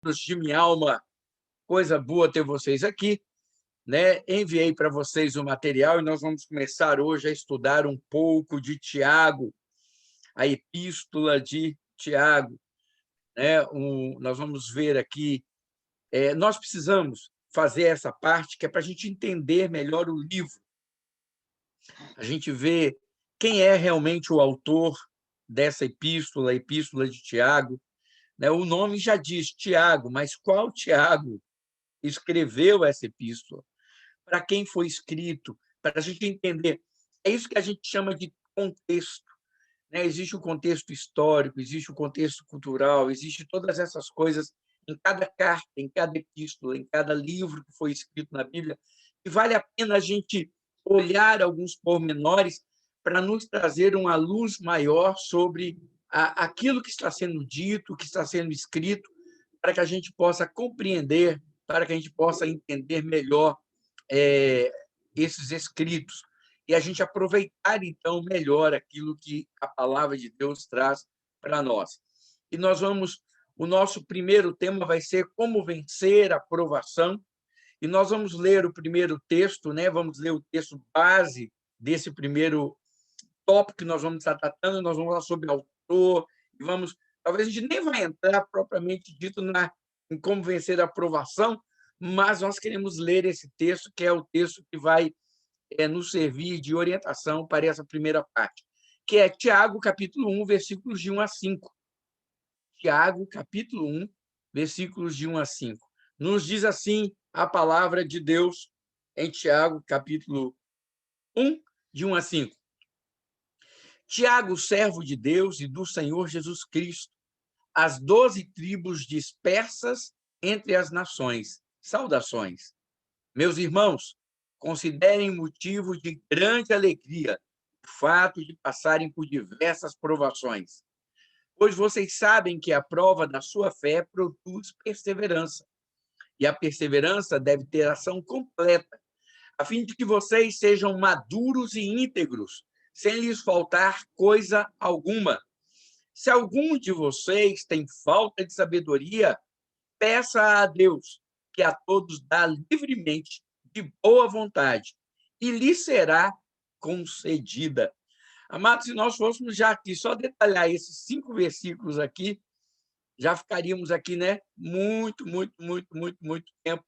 De minha alma, coisa boa ter vocês aqui, né? Enviei para vocês o material e nós vamos começar hoje a estudar um pouco de Tiago, a epístola de Tiago, né? Nós vamos ver aqui, nós precisamos fazer essa parte que é para a gente entender melhor o livro, a gente vê quem é realmente o autor dessa epístola, a epístola de Tiago, né? O nome já diz Tiago, mas qual Tiago escreveu essa epístola? Para quem foi escrito, para a gente entender. É isso que a gente chama de contexto, né? Existe o contexto histórico, existe o contexto cultural, existe todas essas coisas em cada carta, em cada epístola, em cada livro que foi escrito na Bíblia, e vale a pena a gente olhar alguns pormenores para nos trazer uma luz maior sobre aquilo que está sendo dito, que está sendo escrito, para que a gente possa compreender, para que a gente possa entender melhor esses escritos e a gente aproveitar, então, melhor aquilo que a palavra de Deus traz para nós. E o nosso primeiro tema vai ser como vencer a provação, e nós vamos ler o primeiro texto, né? Vamos ler o texto base desse primeiro tópico que nós vamos estar tratando, nós vamos falar sobre autor, e talvez a gente nem vai entrar propriamente dito em como vencer a aprovação, mas nós queremos ler esse texto, que é o texto que vai nos servir de orientação para essa primeira parte, que é Tiago, capítulo 1, versículos de 1 a 5. Tiago, capítulo 1, versículos de 1 a 5. Nos diz assim a palavra de Deus em Tiago, capítulo 1, de 1 a 5. Tiago, servo de Deus e do Senhor Jesus Cristo, as 12 tribos dispersas entre as nações. Saudações. Meus irmãos, considerem motivo de grande alegria o fato de passarem por diversas provações, pois vocês sabem que a prova da sua fé produz perseverança, e a perseverança deve ter ação completa, a fim de que vocês sejam maduros e íntegros, sem lhes faltar coisa alguma. Se algum de vocês tem falta de sabedoria, peça a Deus, que a todos dá livremente, de boa vontade, e lhe será concedida. Amados, se nós fôssemos já aqui só detalhar esses 5 versículos aqui, já ficaríamos aqui, né? Muito tempo.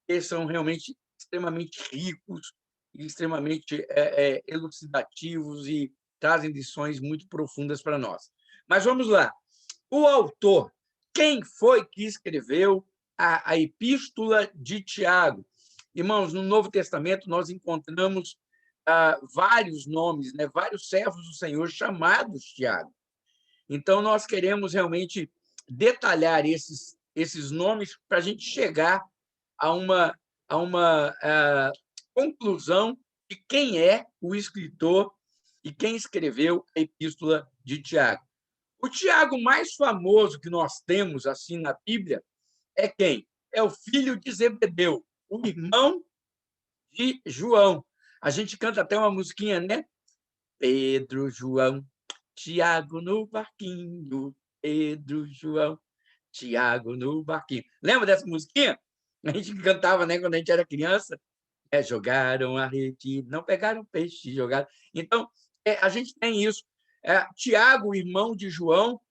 Eles são realmente extremamente ricos e extremamente elucidativos e trazem lições muito profundas para nós. Mas vamos lá. O autor, quem foi que escreveu a epístola de Tiago? Irmãos, no Novo Testamento nós encontramos vários nomes, né? Vários servos do Senhor chamados Tiago. Então, nós queremos realmente detalhar esses nomes para a gente chegar a uma conclusão de quem é o escritor e quem escreveu a epístola de Tiago. O Tiago mais famoso que nós temos assim na Bíblia é quem? É o filho de Zebedeu, o irmão de João. A gente canta até uma musiquinha, né? Pedro, João, Tiago no barquinho, Pedro, João, Tiago no barquinho. Lembra dessa musiquinha? A gente cantava, né, quando a gente era criança. Jogaram a rede, não pegaram peixe, jogaram. Então, a gente tem isso. Tiago, irmão de João,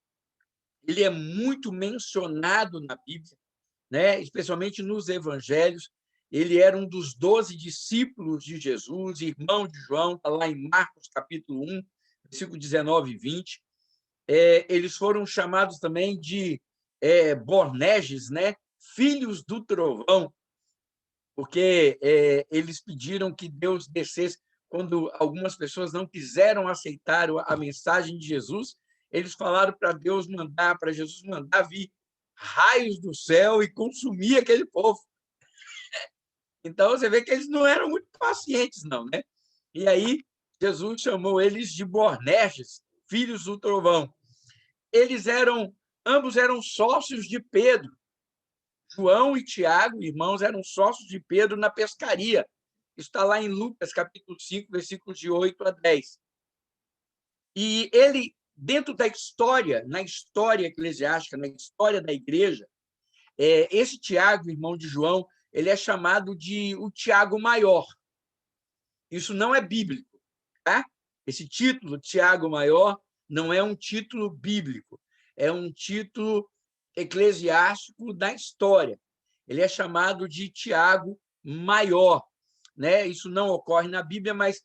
ele é muito mencionado na Bíblia, né? Especialmente nos evangelhos. Ele era um dos 12 discípulos de Jesus, irmão de João, está lá em Marcos, capítulo 1, versículo 19 e 20. Eles foram chamados também de Boanerges, né? Filhos do trovão, porque eles pediram que Deus descesse. Quando algumas pessoas não quiseram aceitar a mensagem de Jesus, eles falaram para Jesus mandar vir raios do céu e consumir aquele povo. Então, você vê que eles não eram muito pacientes, não, né? E aí, Jesus chamou eles de Boanerges, filhos do trovão. Ambos eram sócios de Pedro. João e Tiago, irmãos, eram sócios de Pedro na pescaria. Está lá em Lucas, capítulo 5, versículos de 8 a 10. E ele, dentro da história, na história eclesiástica, na história da igreja, Esse Tiago, irmão de João, ele é chamado de o Tiago Maior. Isso não é bíblico, tá? Esse título, Tiago Maior, não é um título bíblico, é um título eclesiástico da história. Ele é chamado de Tiago Maior, né? Isso não ocorre na Bíblia, mas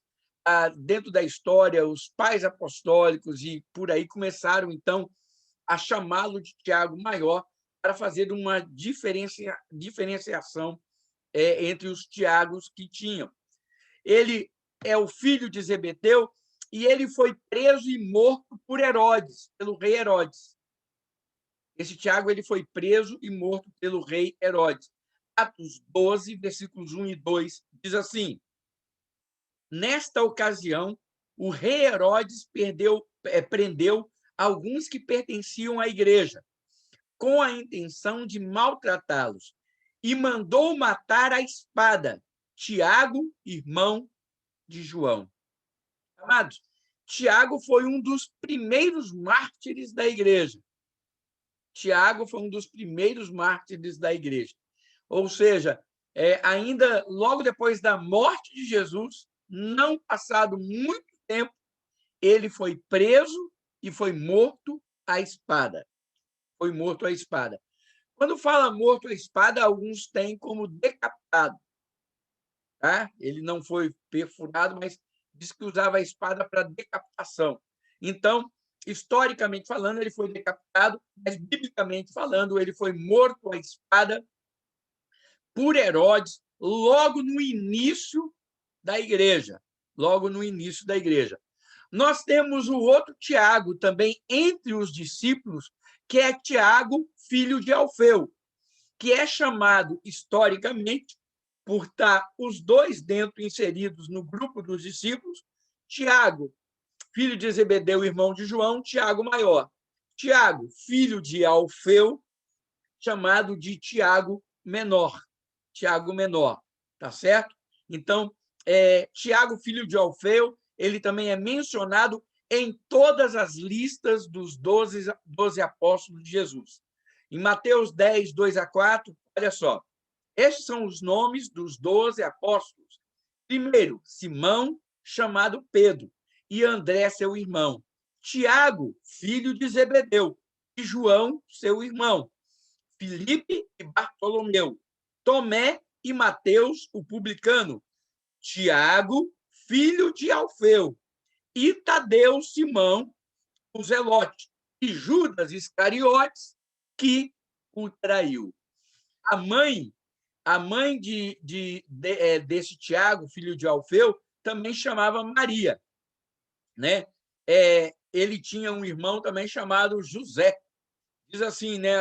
dentro da história, os pais apostólicos e por aí começaram, então, a chamá-lo de Tiago Maior para fazer uma diferenciação entre os Tiagos que tinham. Ele é o filho de Zebedeu e ele foi preso e morto por Herodes, pelo rei Herodes. Esse Tiago ele foi preso e morto pelo rei Herodes. Atos 12, versículos 1 e 2, diz assim: nesta ocasião, o rei Herodes prendeu alguns que pertenciam à igreja, com a intenção de maltratá-los, e mandou matar à espada Tiago, irmão de João. Amados, Tiago foi um dos primeiros mártires da igreja. Tiago foi um dos primeiros mártires da igreja. Ou seja, ainda logo depois da morte de Jesus, não passado muito tempo, ele foi preso e foi morto à espada. Foi morto à espada. Quando fala morto à espada, alguns têm como decapitado. Tá? Ele não foi perfurado, mas diz que usava a espada para decapitação. Então, historicamente falando, ele foi decapitado, mas biblicamente falando, ele foi morto à espada por Herodes logo no início da igreja. Logo no início da igreja. Nós temos o outro Tiago também entre os discípulos, que é Tiago, filho de Alfeu, que é chamado historicamente, por estar os dois dentro inseridos no grupo dos discípulos, Tiago, filho de Zebedeu, irmão de João, Tiago Maior. Tiago, filho de Alfeu, chamado de Tiago Menor. Tiago Menor, tá certo? Então, Tiago, filho de Alfeu, ele também é mencionado em todas as listas dos 12 apóstolos de Jesus. Em Mateus 10, 2 a 4, olha só. Estes são os nomes dos 12 apóstolos. Primeiro, Simão, chamado Pedro, e André, seu irmão. Tiago, filho de Zebedeu, e João, seu irmão. Filipe e Bartolomeu. Tomé e Mateus, o publicano. Tiago, filho de Alfeu. E Tadeu, Simão, o Zelote. E Judas Iscariotes, que o traiu. A mãe desse Tiago, filho de Alfeu, também chamava Maria, né? Ele tinha um irmão também chamado José. Diz assim, né?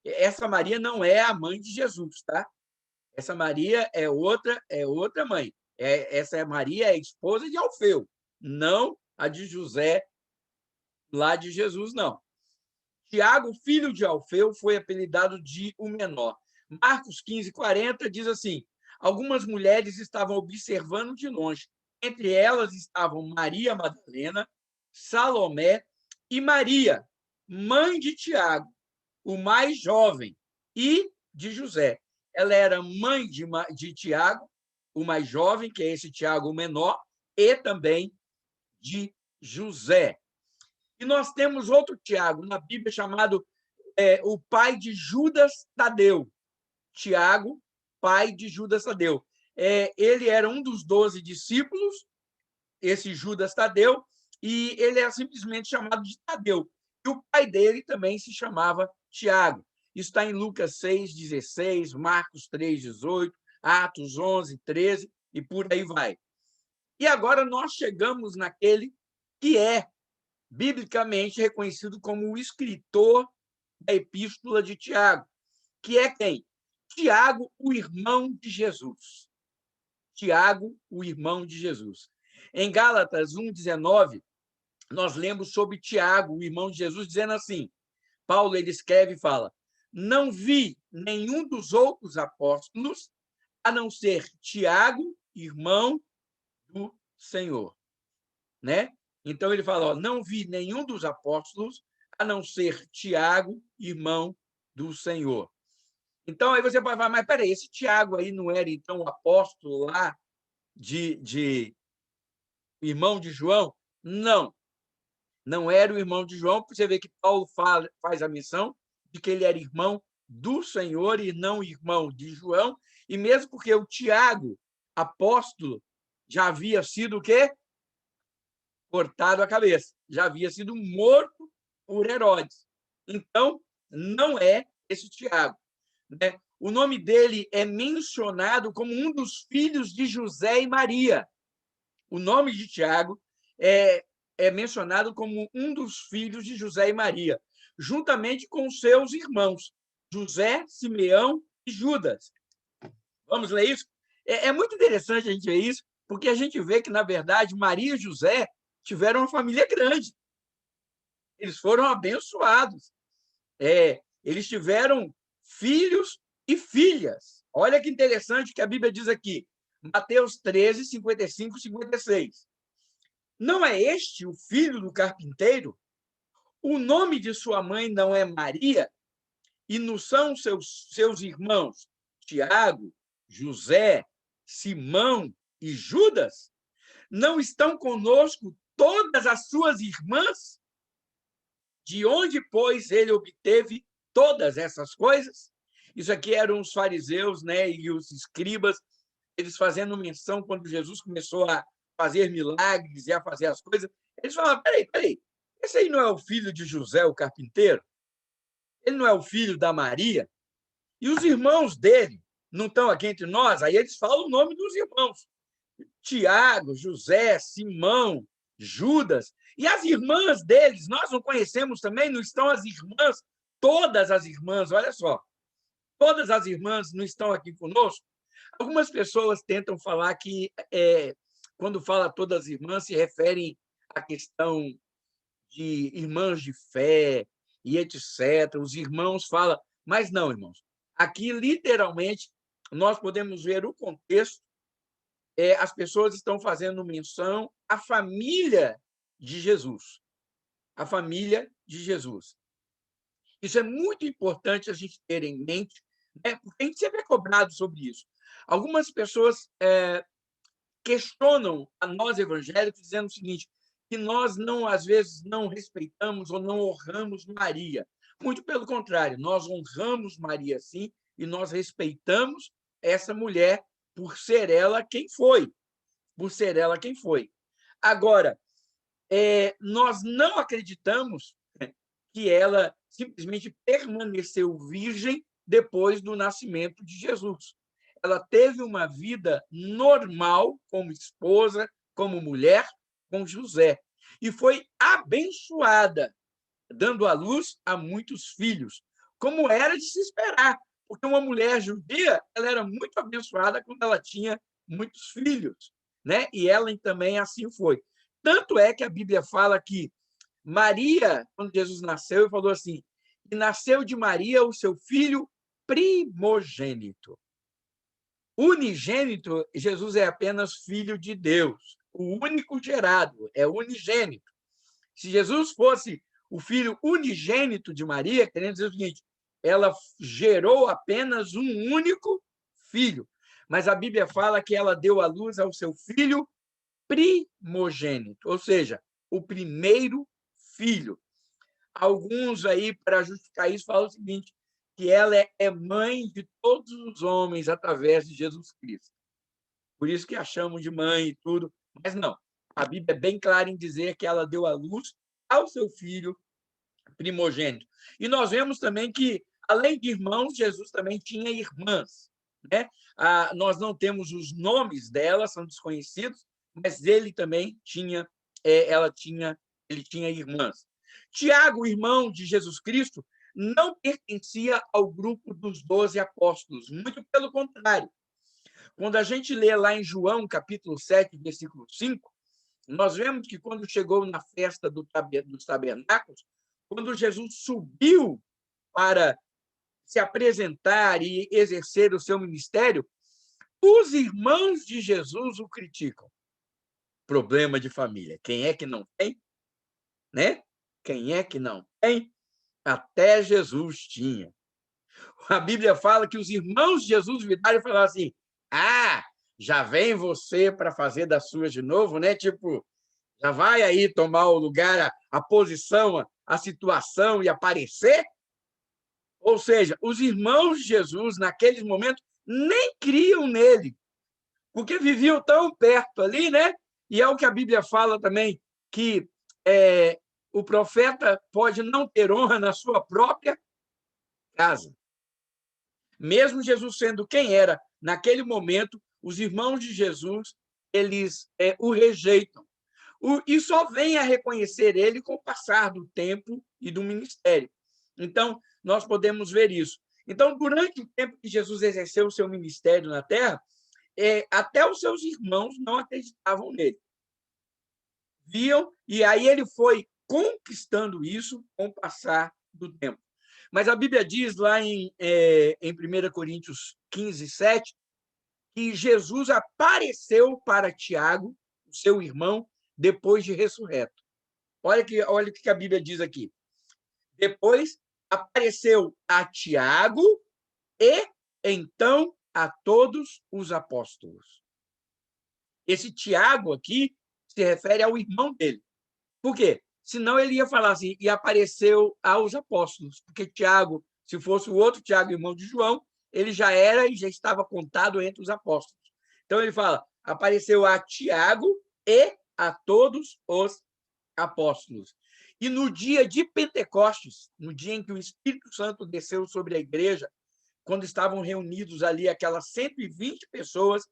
Essa Maria não é a mãe de Jesus, tá? Essa Maria é outra mãe. Essa Maria é a esposa de Alfeu, não a de José lá de Jesus, não. Tiago, filho de Alfeu, foi apelidado de o menor. Marcos 15, 40 diz assim: algumas mulheres estavam observando de longe. Entre elas estavam Maria Madalena, Salomé e Maria, mãe de Tiago, o mais jovem, e de José. Ela era mãe de Tiago, o mais jovem, que é esse Tiago o menor, e também de José. E nós temos outro Tiago na Bíblia chamado o pai de Judas Tadeu. Tiago, pai de Judas Tadeu. Ele era um dos 12 discípulos, esse Judas Tadeu, e ele é simplesmente chamado de Tadeu. E o pai dele também se chamava Tiago. Isso está em Lucas 6, 16, Marcos 3, 18, Atos 11, 13, e por aí vai. E agora nós chegamos naquele que é biblicamente reconhecido como o escritor da Epístola de Tiago, que é quem? Tiago, o irmão de Jesus. Tiago, o irmão de Jesus. Em Gálatas 1,19, nós lemos sobre Tiago, o irmão de Jesus, dizendo assim: Paulo ele escreve e fala: não vi nenhum dos outros apóstolos, a não ser Tiago, irmão do Senhor. Né? Então ele fala: não vi nenhum dos apóstolos, a não ser Tiago, irmão do Senhor. Então, aí você pode falar, mas peraí, esse Tiago aí não era, então, o apóstolo lá de irmão de João? Não, não era o irmão de João, porque você vê que Paulo faz a menção de que ele era irmão do Senhor e não irmão de João, e mesmo porque o Tiago, apóstolo, já havia sido o quê? Cortado a cabeça, já havia sido morto por Herodes. Então, não é esse Tiago, né? O nome dele é mencionado como um dos filhos de José e Maria. O nome de Tiago é mencionado como um dos filhos de José e Maria, juntamente com seus irmãos, José, Simeão e Judas. Vamos ler isso? É muito interessante a gente ver isso, porque a gente vê que, na verdade, Maria e José tiveram uma família grande. Eles foram abençoados. Eles tiveram filhos e filhas. Olha que interessante que a Bíblia diz aqui, Mateus 13, 55 e 56. Não é este o filho do carpinteiro? O nome de sua mãe não é Maria? E não são seus irmãos Tiago, José, Simão e Judas? Não estão conosco todas as suas irmãs? De onde, pois, ele obteve todas essas coisas? Isso aqui eram os fariseus, né, e os escribas, eles fazendo menção quando Jesus começou a fazer milagres e a fazer as coisas. Eles falavam, peraí, esse aí não é o filho de José, o carpinteiro? Ele não é o filho da Maria? E os irmãos dele não estão aqui entre nós? Aí eles falam o nome dos irmãos. Tiago, José, Simão, Judas. E as irmãs deles, nós não conhecemos também? Não estão as irmãs, todas as irmãs, olha só. Todas as irmãs não estão aqui conosco? Algumas pessoas tentam falar que, quando fala todas as irmãs, se referem à questão de irmãs de fé e etc. Os irmãos falam, mas não, irmãos. Aqui, literalmente, nós podemos ver o contexto. As pessoas estão fazendo menção à família de Jesus. A família de Jesus. Isso é muito importante a gente ter em mente, né? Porque a gente sempre é cobrado sobre isso. Algumas pessoas questionam a nós evangélicos dizendo o seguinte, que nós não, às vezes, não respeitamos ou não honramos Maria. Muito pelo contrário, nós honramos Maria sim e nós respeitamos essa mulher por ser ela quem foi. Por ser ela quem foi. Agora, nós não acreditamos que ela simplesmente permaneceu virgem depois do nascimento de Jesus. Ela teve uma vida normal como esposa, como mulher, com José. E foi abençoada, dando à luz a muitos filhos, como era de se esperar, porque uma mulher judia ela era muito abençoada quando ela tinha muitos filhos, né? E ela também assim foi. Tanto é que a Bíblia fala que Maria, quando Jesus nasceu, falou assim: e nasceu de Maria o seu filho primogênito. Unigênito, Jesus é apenas filho de Deus. O único gerado é unigênito. Se Jesus fosse o filho unigênito de Maria, querendo dizer o seguinte, ela gerou apenas um único filho. Mas a Bíblia fala que ela deu à luz ao seu filho primogênito, ou seja, o primeiro filho. Alguns aí, para justificar isso, falam o seguinte, que ela é mãe de todos os homens através de Jesus Cristo. Por isso que a chamam de mãe e tudo. Mas não, a Bíblia é bem clara em dizer que ela deu à luz ao seu filho primogênito. E nós vemos também que, além de irmãos, Jesus também tinha irmãs. Né? Nós não temos os nomes delas, são desconhecidos, mas ele também tinha, ele tinha irmãs. Tiago, irmão de Jesus Cristo, não pertencia ao grupo dos 12 apóstolos, muito pelo contrário. Quando a gente lê lá em João, capítulo 7, versículo 5, nós vemos que quando chegou na festa dos tabernáculos, quando Jesus subiu para se apresentar e exercer o seu ministério, os irmãos de Jesus o criticam. Problema de família. Quem é que não tem? Né? Quem é que não tem? Até Jesus tinha. A Bíblia fala que os irmãos de Jesus viraram e falaram assim: ah, já vem você para fazer das suas de novo, né? Tipo, já vai aí tomar o lugar, a posição, a situação e aparecer? Ou seja, os irmãos de Jesus, naqueles momentos, nem criam nele, porque viviam tão perto ali, né? E é o que a Bíblia fala também, que o profeta pode não ter honra na sua própria casa. Mesmo Jesus sendo quem era naquele momento, os irmãos de Jesus, eles o rejeitam. E só vêm a reconhecer ele com o passar do tempo e do ministério. Então, nós podemos ver isso. Então, durante o tempo que Jesus exerceu o seu ministério na Terra, até os seus irmãos não acreditavam nele. Viam, e aí ele foi conquistando isso com o passar do tempo. Mas a Bíblia diz lá em 1 Coríntios 15, 7, que Jesus apareceu para Tiago, o seu irmão, depois de ressurreto. Olha o que a Bíblia diz aqui. Depois apareceu a Tiago e, então, a todos os apóstolos. Esse Tiago aqui se refere ao irmão dele. Por quê? Senão ele ia falar assim, e apareceu aos apóstolos, porque Tiago, se fosse o outro Tiago, irmão de João, ele já era e já estava contado entre os apóstolos. Então ele fala, apareceu a Tiago e a todos os apóstolos. E no dia de Pentecostes, no dia em que o Espírito Santo desceu sobre a igreja, quando estavam reunidos ali aquelas 120 pessoas,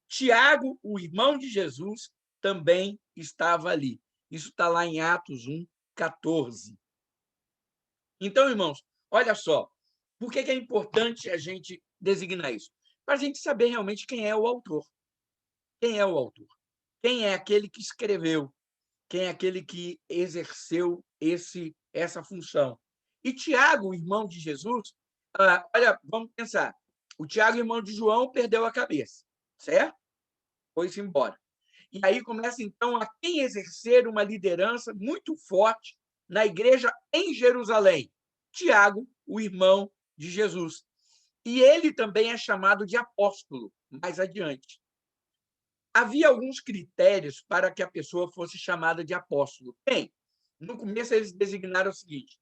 Tiago, o irmão de Jesus, também estava ali. Isso está lá em Atos 1, 14. Então, irmãos, olha só, por que é importante a gente designar isso? Para a gente saber realmente quem é o autor. Quem é o autor? Quem é aquele que escreveu? Quem é aquele que exerceu essa função? E Tiago, irmão de Jesus, olha, vamos pensar. O Tiago, irmão de João, perdeu a cabeça, certo? Foi-se embora. E aí começa, então, a quem exercer uma liderança muito forte na igreja em Jerusalém. Tiago, o irmão de Jesus. E ele também é chamado de apóstolo, mais adiante. Havia alguns critérios para que a pessoa fosse chamada de apóstolo. Bem, no começo eles designaram o seguinte: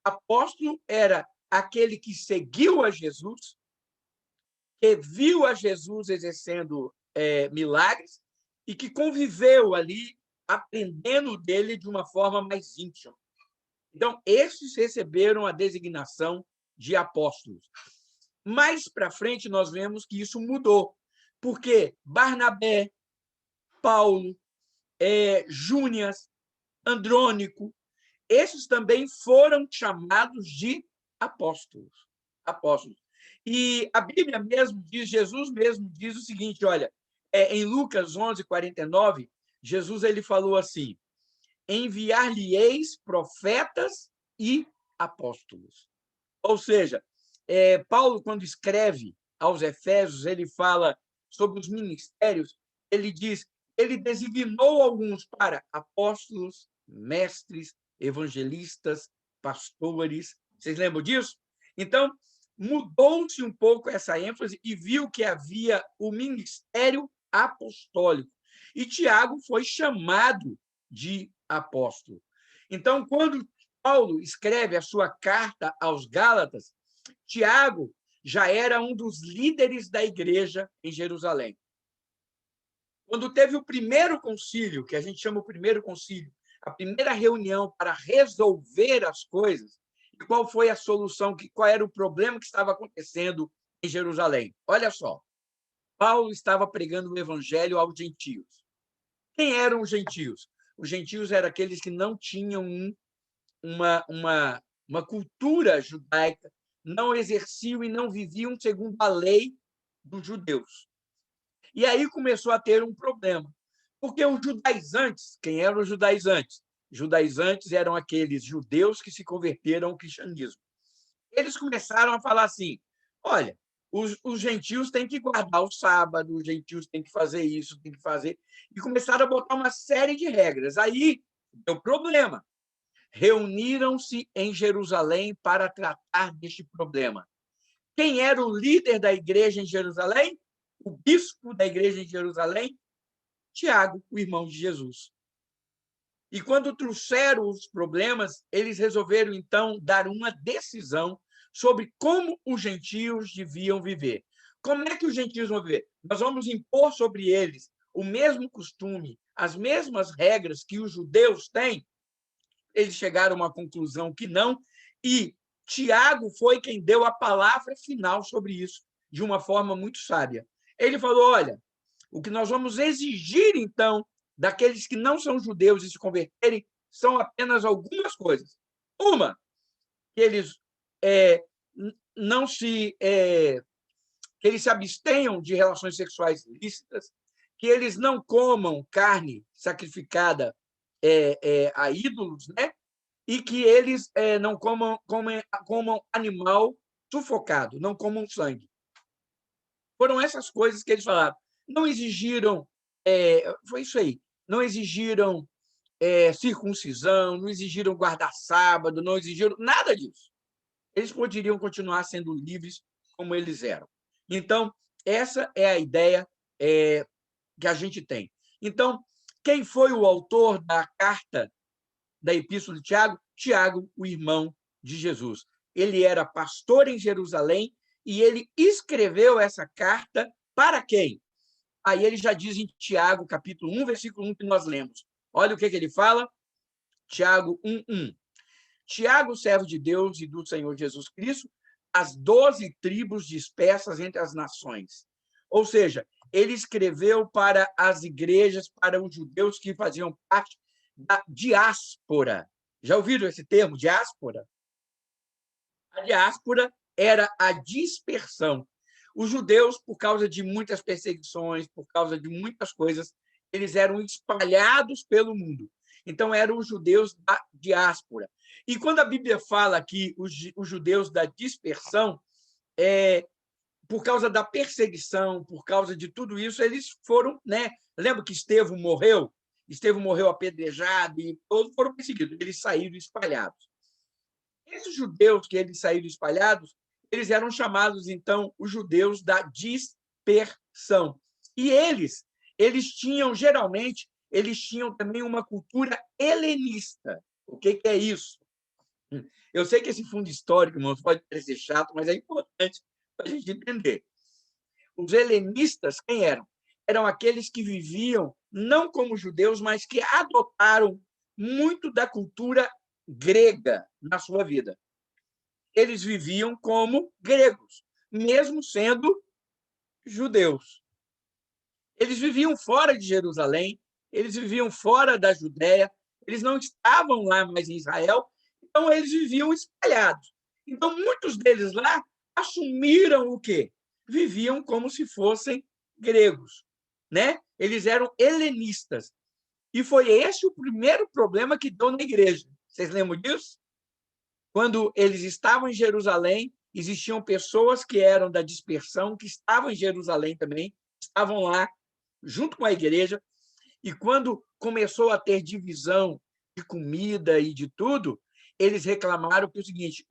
apóstolo era aquele que seguiu a Jesus, que viu a Jesus exercendo milagres e que conviveu ali, aprendendo dele de uma forma mais íntima. Então, esses receberam a designação de apóstolos. Mais para frente, nós vemos que isso mudou, porque Barnabé, Paulo, Júnias, Andrônico, esses também foram chamados de apóstolos. E a Bíblia mesmo diz, Jesus mesmo diz o seguinte, olha, em Lucas 11, 49, Jesus ele falou assim, enviar-lhe-eis profetas e apóstolos. Ou seja, Paulo, quando escreve aos Efésios, ele fala sobre os ministérios, ele diz, ele designou alguns para apóstolos, mestres, evangelistas, pastores. Vocês lembram disso? Então, mudou-se um pouco essa ênfase e viu que havia o ministério apostólico. E Tiago foi chamado de apóstolo. Então, quando Paulo escreve a sua carta aos Gálatas, Tiago já era um dos líderes da igreja em Jerusalém. Quando teve o primeiro concílio, que a gente chama o primeiro concílio, a primeira reunião para resolver as coisas, e qual foi a solução, qual era o problema que estava acontecendo em Jerusalém? Olha só, Paulo estava pregando o evangelho aos gentios. Quem eram os gentios? Os gentios eram aqueles que não tinham uma cultura judaica, não exerciam e não viviam segundo a lei dos judeus. E aí começou a ter um problema, porque os judaizantes, quem eram os judaizantes? Judaizantes eram aqueles judeus que se converteram ao cristianismo. Eles começaram a falar assim, olha, os gentios têm que guardar o sábado, os gentios têm que fazer isso, têm que fazer... E começaram a botar uma série de regras. Aí deu problema. Reuniram-se em Jerusalém para tratar deste problema. quem era o líder da igreja em Jerusalém? O bispo da igreja em Jerusalém? Tiago, o irmão de Jesus. E quando trouxeram os problemas, eles resolveram, então, dar uma decisão sobre como os gentios deviam viver. Como é que os gentios vão viver? Nós vamos impor sobre eles o mesmo costume, as mesmas regras que os judeus têm? Eles chegaram a uma conclusão que não, e Tiago foi quem deu a palavra final sobre isso, de uma forma muito sábia. Ele falou: olha, o que nós vamos exigir, então, daqueles que não são judeus e se converterem, são apenas algumas coisas. Uma, que eles não se que eles se abstenham de relações sexuais ilícitas, que eles não comam carne sacrificada a ídolos, né? E que eles não comam animal sufocado, não comam sangue. Foram essas coisas que eles falaram. Não exigiram, foi isso aí, não exigiram circuncisão, não exigiram guardar sábado, não exigiram nada disso. Eles poderiam continuar sendo livres como eles eram. Então, essa é a ideia que a gente tem. Então, quem foi o autor da carta da Epístola de Tiago? Tiago, o irmão de Jesus. Ele era pastor em Jerusalém e ele escreveu essa carta para quem? Aí ele já diz em Tiago, capítulo 1, versículo 1, que nós lemos. Olha o que ele fala, Tiago 1:1. Tiago, servo de Deus e do Senhor Jesus Cristo, as 12 tribos dispersas entre as nações. Ou seja, ele escreveu para as igrejas, para os judeus que faziam parte da diáspora. Já ouviram esse termo, diáspora? A diáspora era a dispersão. Os judeus, por causa de muitas perseguições, por causa de muitas coisas, eles eram espalhados pelo mundo. Então, eram os judeus da diáspora. E quando a Bíblia fala que os judeus da dispersão, por causa da perseguição, por causa de tudo isso, eles foram, né? Lembra que Estevão morreu? Estevão morreu apedrejado e todos foram perseguidos. Eles saíram espalhados. Esses judeus que eles saíram espalhados, eles eram chamados, então, os judeus da dispersão. E eles tinham, geralmente, eles tinham também uma cultura helenista. O que é isso? Eu sei que esse fundo histórico, irmãos, pode parecer chato, mas é importante para a gente entender. Os helenistas, quem eram? Eram aqueles que viviam não como judeus, mas que adotaram muito da cultura grega na sua vida. Eles viviam como gregos, mesmo sendo judeus. Eles viviam fora de Jerusalém, eles viviam fora da Judéia, eles não estavam lá mais em Israel, então eles viviam espalhados. Então, muitos deles lá assumiram o quê? Viviam como se fossem gregos, né? Eles eram helenistas. E foi esse o primeiro problema que deu na igreja. Vocês lembram disso? Quando eles estavam em Jerusalém, existiam pessoas que eram da dispersão, que estavam em Jerusalém também, estavam lá junto com a igreja, e quando começou a ter divisão de comida e de tudo, eles reclamaram que é o seguinte: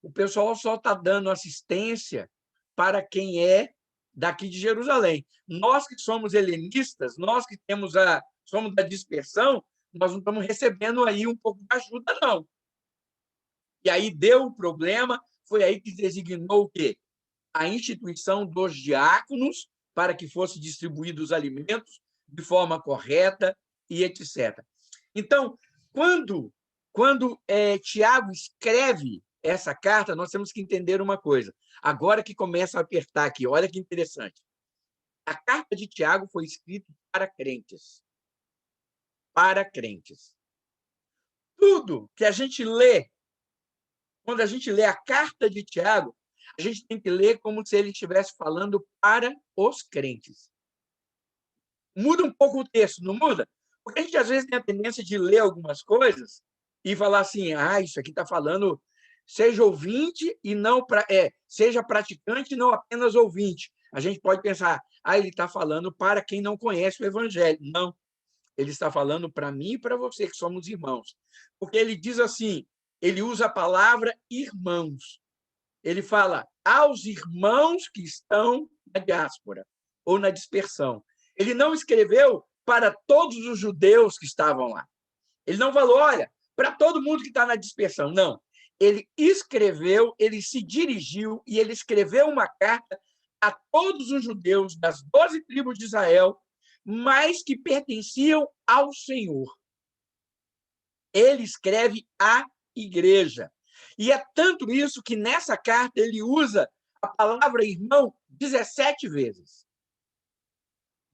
o pessoal só está dando assistência para quem é daqui de Jerusalém. Nós que somos helenistas, nós que somos da dispersão, nós não estamos recebendo aí um pouco de ajuda, não. E aí deu o problema, foi aí que designou o quê? A instituição dos diáconos para que fossem distribuídos os alimentos de forma correta e etc. Então, quando Tiago escreve essa carta, nós temos que entender uma coisa. Agora que começa a apertar aqui, olha que interessante. A carta de Tiago foi escrita para crentes. Para crentes. Tudo que a gente lê, quando a gente lê a carta de Tiago, a gente tem que ler como se ele estivesse falando para os crentes. Muda um pouco o texto, não muda? Porque a gente, às vezes, tem a tendência de ler algumas coisas e falar assim: isso aqui está falando, seja ouvinte e não seja praticante e não apenas ouvinte. A gente pode pensar: ele está falando para quem não conhece o Evangelho. Não, ele está falando para mim e para você, que somos irmãos. Porque ele diz assim, ele usa a palavra irmãos. ele fala aos irmãos que estão na diáspora ou na dispersão. Ele não escreveu para todos os judeus que estavam lá. Ele não falou, olha, para todo mundo que está na dispersão. Não. Ele escreveu, ele se dirigiu e ele escreveu uma carta a todos os judeus das 12 tribos de Israel, mas que pertenciam ao Senhor. Ele escreve à igreja. E é tanto isso que nessa carta ele usa a palavra irmão 17 vezes.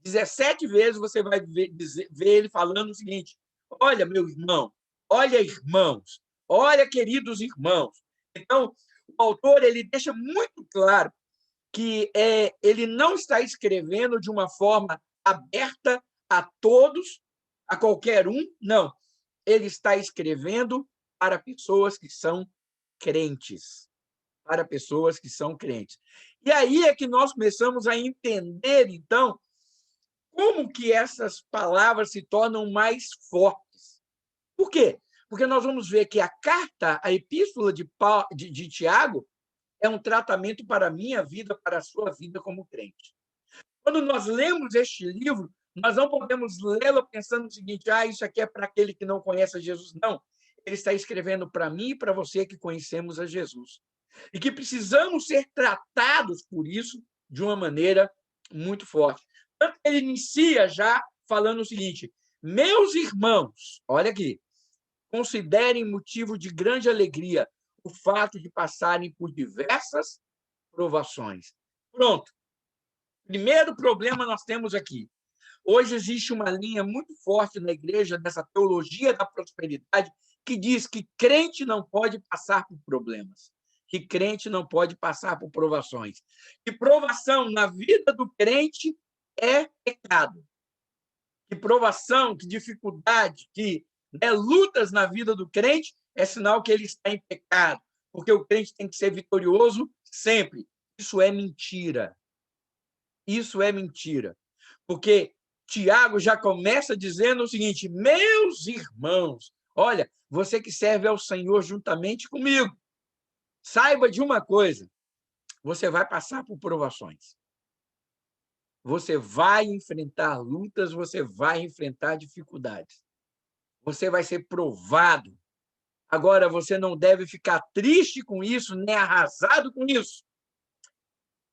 17 vezes você vai ver ele falando o seguinte: olha, meu irmão, olha, irmãos, olha, queridos irmãos. Então, o autor ele deixa muito claro que ele não está escrevendo de uma forma aberta a todos, a qualquer um, não. Ele está escrevendo para pessoas que são crentes. Para pessoas que são crentes. E aí é que nós começamos a entender, então, como que essas palavras se tornam mais fortes. Por quê? Porque nós vamos ver que a carta, a epístola de Tiago, é um tratamento para a minha vida, para a sua vida como crente. Quando nós lemos este livro, nós não podemos lê-lo pensando o seguinte: isso aqui é para aquele que não conhece a Jesus. Não. Ele está escrevendo para mim e para você que conhecemos a Jesus. E que precisamos ser tratados por isso de uma maneira muito forte. Tanto que ele inicia já falando o seguinte: meus irmãos, olha aqui, considerem motivo de grande alegria o fato de passarem por diversas provações. Pronto. Primeiro problema nós temos aqui. Hoje existe uma linha muito forte na igreja dessa teologia da prosperidade que diz que crente não pode passar por problemas, que crente não pode passar por provações. Que provação na vida do crente é pecado. Que provação, que dificuldade, que lutas na vida do crente é sinal que ele está em pecado, porque o crente tem que ser vitorioso sempre. Isso é mentira. Isso é mentira. Porque Tiago já começa dizendo o seguinte: meus irmãos, olha, você que serve ao Senhor juntamente comigo, saiba de uma coisa: você vai passar por provações. Você vai enfrentar lutas, você vai enfrentar dificuldades. Você vai ser provado. Agora, você não deve ficar triste com isso, nem arrasado com isso.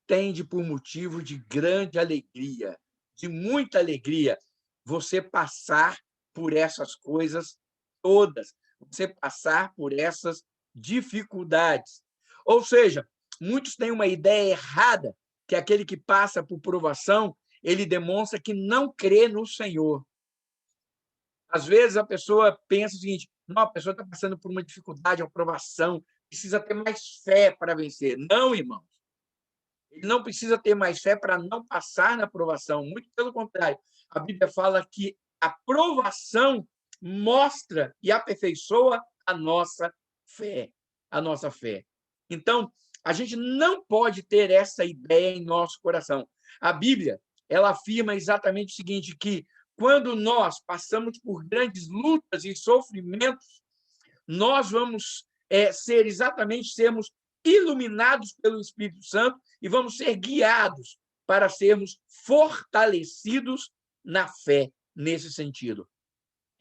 Tende por motivo de grande alegria, de muita alegria, você passar por essas coisas todas, você passar por essas dificuldades. Ou seja, muitos têm uma ideia errada que aquele que passa por provação, ele demonstra que não crê no Senhor. Às vezes a pessoa pensa o seguinte: não, a pessoa está passando por uma dificuldade, uma provação, precisa ter mais fé para vencer. Não, irmãos. Ele não precisa ter mais fé para não passar na provação. Muito pelo contrário. A Bíblia fala que a provação mostra e aperfeiçoa a nossa fé. A nossa fé. Então, a gente não pode ter essa ideia em nosso coração. A Bíblia, ela afirma exatamente o seguinte, que quando nós passamos por grandes lutas e sofrimentos, nós vamos sermos iluminados pelo Espírito Santo e vamos ser guiados para sermos fortalecidos na fé nesse sentido.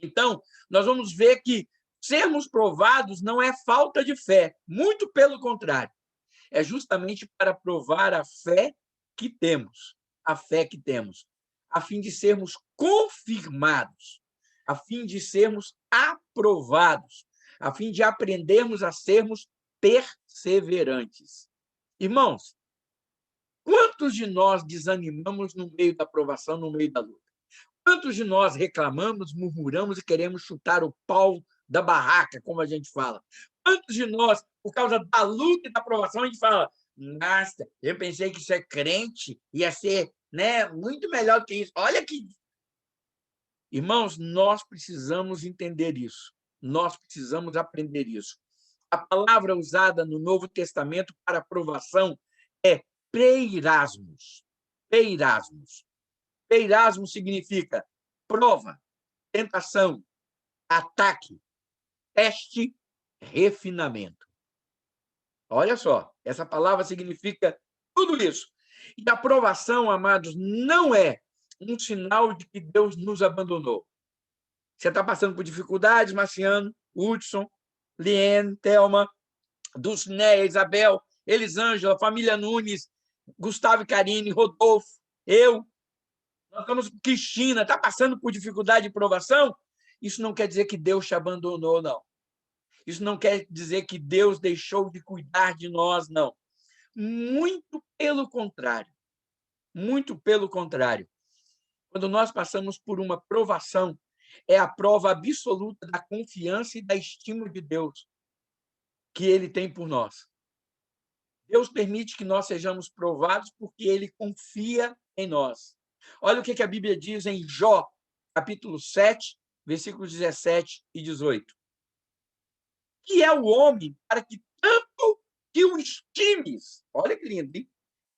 Então, nós vamos ver que sermos provados não é falta de fé, muito pelo contrário. É justamente para provar a fé que temos, a fim de sermos confirmados, a fim de sermos aprovados, a fim de aprendermos a sermos perseverantes. Irmãos, quantos de nós desanimamos no meio da provação, no meio da luta? Quantos de nós reclamamos, murmuramos e queremos chutar o pau da barraca, como a gente fala? Quantos de nós, por causa da luta e da provação, a gente fala: nossa, eu pensei que ser crente ia ser, muito melhor do que isso. Olha que... Irmãos, nós precisamos entender isso. Nós precisamos aprender isso. A palavra usada no Novo Testamento para aprovação é peirasmos. Peirasmos. Peirasmos significa prova, tentação, ataque, teste, refinamento. Olha só, Essa palavra significa tudo isso. E a aprovação, amados, não é um sinal de que Deus nos abandonou. Você está passando por dificuldades, Marciano, Hudson, Liene, Thelma, Dulcinéia, Isabel, Elisângela, família Nunes, Gustavo e Karine, Rodolfo, eu. Nós estamos, Cristina, está passando por dificuldade e provação? Isso não quer dizer que Deus te abandonou, não. Isso não quer dizer que Deus deixou de cuidar de nós, não. Muito pelo contrário. Muito pelo contrário. Quando nós passamos por uma provação, é a prova absoluta da confiança e da estima de Deus que Ele tem por nós. Deus permite que nós sejamos provados porque Ele confia em nós. Olha o que a Bíblia diz em Jó, capítulo 7, versículos 17 e 18. Que é o homem para que tanto que o estimes? Olha que lindo, hein?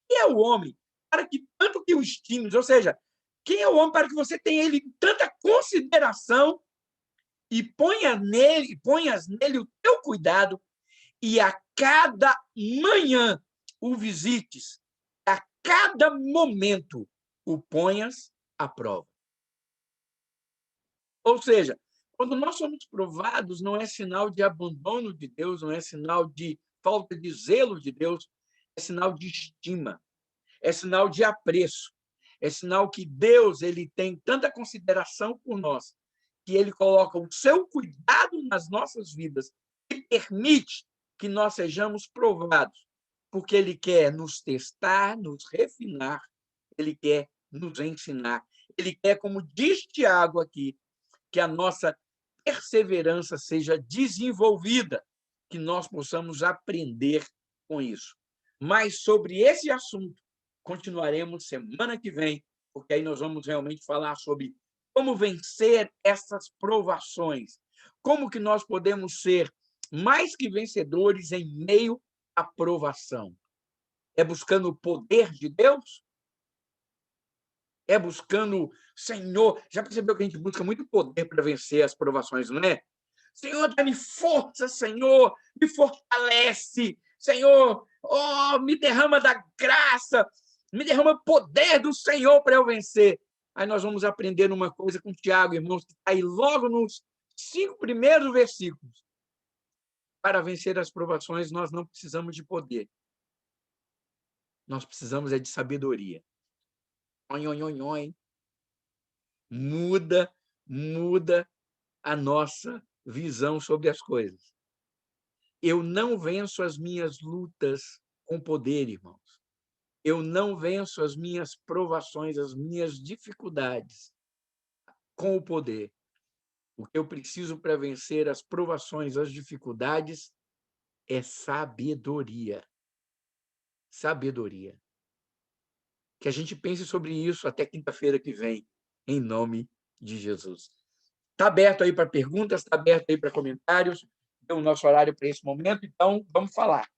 Que é o homem para que tanto que o estimes? Ou seja, quem é o homem para que você tenha ele em tanta consideração e ponhas nele o teu cuidado e a cada manhã o visites, a cada momento o ponhas à prova. Ou seja, quando nós somos provados, não é sinal de abandono de Deus, não é sinal de falta de zelo de Deus, é sinal de estima, é sinal de apreço, é sinal que Deus ele tem tanta consideração por nós, que ele coloca o seu cuidado nas nossas vidas e permite que nós sejamos provados, porque ele quer nos testar, nos refinar, ele quer nos ensinar. Ele quer, como diz Tiago aqui, que a nossa perseverança seja desenvolvida, que nós possamos aprender com isso. Mas sobre esse assunto continuaremos semana que vem, porque aí nós vamos realmente falar sobre como vencer essas provações, como que nós podemos ser mais que vencedores em meio à provação. É buscando o poder de Deus? É buscando, Senhor, já percebeu que a gente busca muito poder para vencer as provações, não é? Senhor, dá-me força, Senhor, me fortalece, Senhor, oh, me derrama da graça, me derrama o poder do Senhor para eu vencer. Aí nós vamos aprender uma coisa com o Tiago, irmãos, que está aí logo nos 5 primeiros versículos. Para vencer as provações, nós não precisamos de poder. Nós precisamos de sabedoria. Muda a nossa visão sobre as coisas. Eu não venço as minhas lutas com poder, irmãos. Eu não venço as minhas provações, as minhas dificuldades com o poder. O que eu preciso para vencer as provações, as dificuldades, é sabedoria. Sabedoria. Que a gente pense sobre isso até quinta-feira que vem, em nome de Jesus. Está aberto aí para perguntas, está aberto aí para comentários. Deu o nosso horário para esse momento, então vamos falar.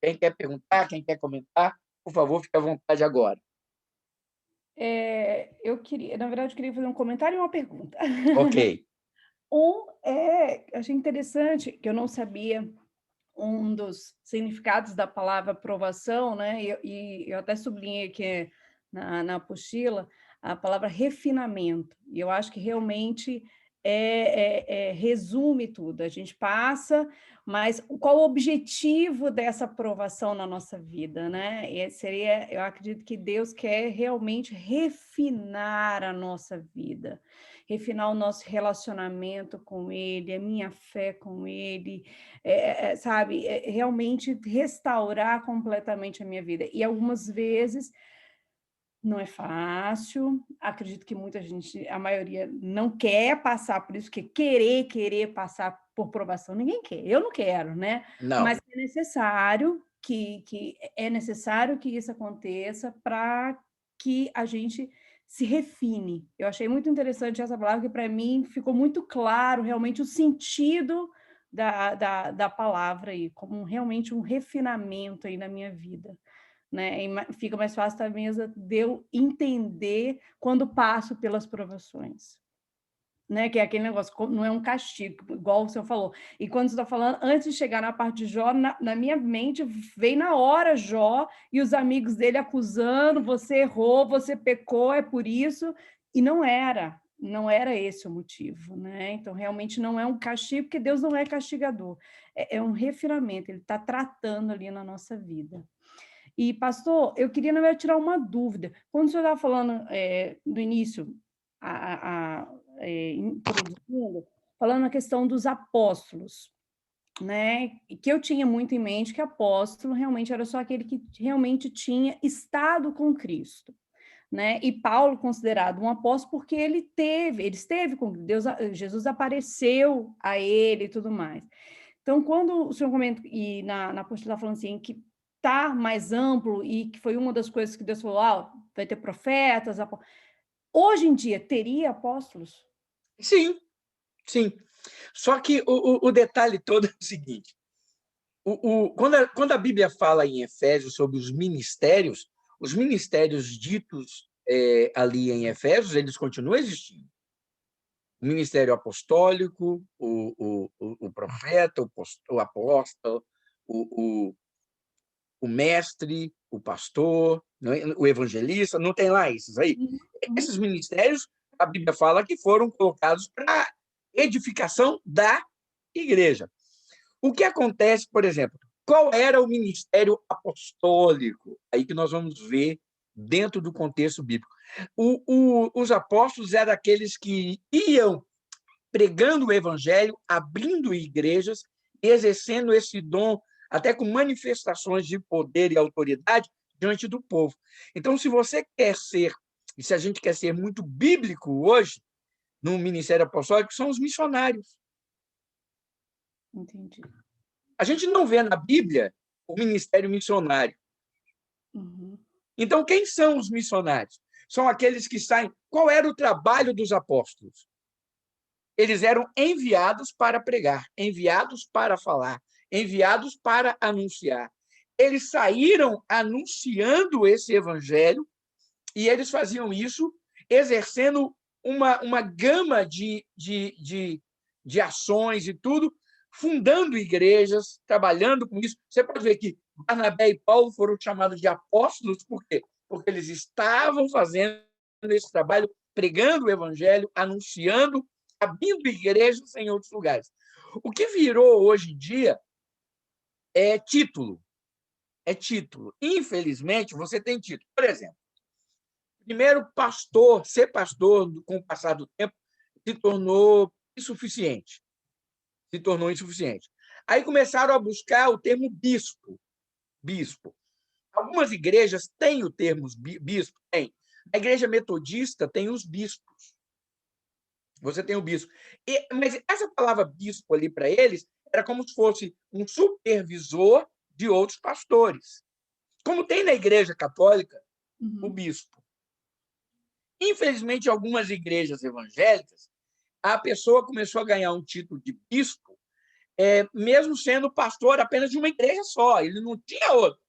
Quem quer perguntar, quem quer comentar, por favor, fique à vontade agora. Na verdade, eu queria fazer um comentário e uma pergunta. Ok. Achei interessante, que eu não sabia um dos significados da palavra aprovação, né? E eu até sublinhei aqui na apostila a palavra refinamento. E eu acho que realmente resume tudo. A gente passa, mas qual o objetivo dessa aprovação na nossa vida, né? Eu acredito que Deus quer realmente refinar a nossa vida, refinar o nosso relacionamento com Ele, a minha fé com Ele, sabe, realmente restaurar completamente a minha vida. E algumas vezes não é fácil, acredito que muita gente, a maioria, não quer passar por isso, que querer passar por provação, ninguém quer, eu não quero, né? Não. Mas é necessário que isso aconteça para que a gente se refine. Eu achei muito interessante essa palavra, que para mim ficou muito claro realmente o sentido da palavra aí, como realmente um refinamento aí na minha vida, né? E fica mais fácil também de eu entender quando passo pelas provações. né? Que é aquele negócio, não é um castigo, igual o senhor falou. E quando você está falando, antes de chegar na parte de Jó, na minha mente veio na hora Jó e os amigos dele acusando, você errou, você pecou, é por isso. E não era esse o motivo, né? Então, realmente não é um castigo, porque Deus não é castigador. É um refinamento, ele está tratando ali na nossa vida. E, pastor, eu queria, na verdade, tirar uma dúvida. Quando o senhor estava falando no início, introduzindo, falando a questão dos apóstolos, né? E que eu tinha muito em mente que apóstolo realmente era só aquele que realmente tinha estado com Cristo, né? E Paulo considerado um apóstolo porque ele esteve com Deus, Jesus apareceu a ele e tudo mais. Então, quando o senhor comenta, e na apostila falando assim, que está mais amplo e que foi uma das coisas que Deus falou, vai ter profetas, hoje em dia teria apóstolos? Sim, sim. Só que o detalhe todo é o seguinte: quando a Bíblia fala em Efésios sobre os ministérios ditos ali em Efésios, eles continuam existindo. O ministério apostólico, o profeta, o apóstolo, o mestre, o pastor, o evangelista, não tem lá esses aí? Esses ministérios, a Bíblia fala que foram colocados para edificação da igreja. O que acontece, por exemplo, qual era o ministério apostólico? Aí que nós vamos ver dentro do contexto bíblico. Os apóstolos eram aqueles que iam pregando o evangelho, abrindo igrejas, exercendo esse dom, até com manifestações de poder e autoridade diante do povo. Então, se você quer ser, e se a gente quer ser muito bíblico hoje, no ministério apostólico, são os missionários. Entendi. A gente não vê na Bíblia o ministério missionário. Uhum. Então, quem são os missionários? São aqueles que saem. Qual era o trabalho dos apóstolos? Eles eram enviados para pregar, enviados para falar, enviados para anunciar. Eles saíram anunciando esse evangelho e eles faziam isso exercendo uma gama de ações e tudo, fundando igrejas, trabalhando com isso. Você pode ver que Barnabé e Paulo foram chamados de apóstolos, por quê? Porque eles estavam fazendo esse trabalho, pregando o evangelho, anunciando, abrindo igrejas em outros lugares. O que virou hoje em dia é título. É título. Infelizmente, você tem título. Por exemplo, primeiro, ser pastor, com o passar do tempo, se tornou insuficiente. Se tornou insuficiente. Aí começaram a buscar o termo bispo. Bispo. Algumas igrejas têm o termo bispo? Tem. A igreja metodista tem os bispos. Você tem o bispo. Mas essa palavra bispo ali para eles era como se fosse um supervisor de outros pastores. Como tem na igreja católica, o bispo. Infelizmente, em algumas igrejas evangélicas, a pessoa começou a ganhar um título de bispo, mesmo sendo pastor apenas de uma igreja só, ele não tinha outro.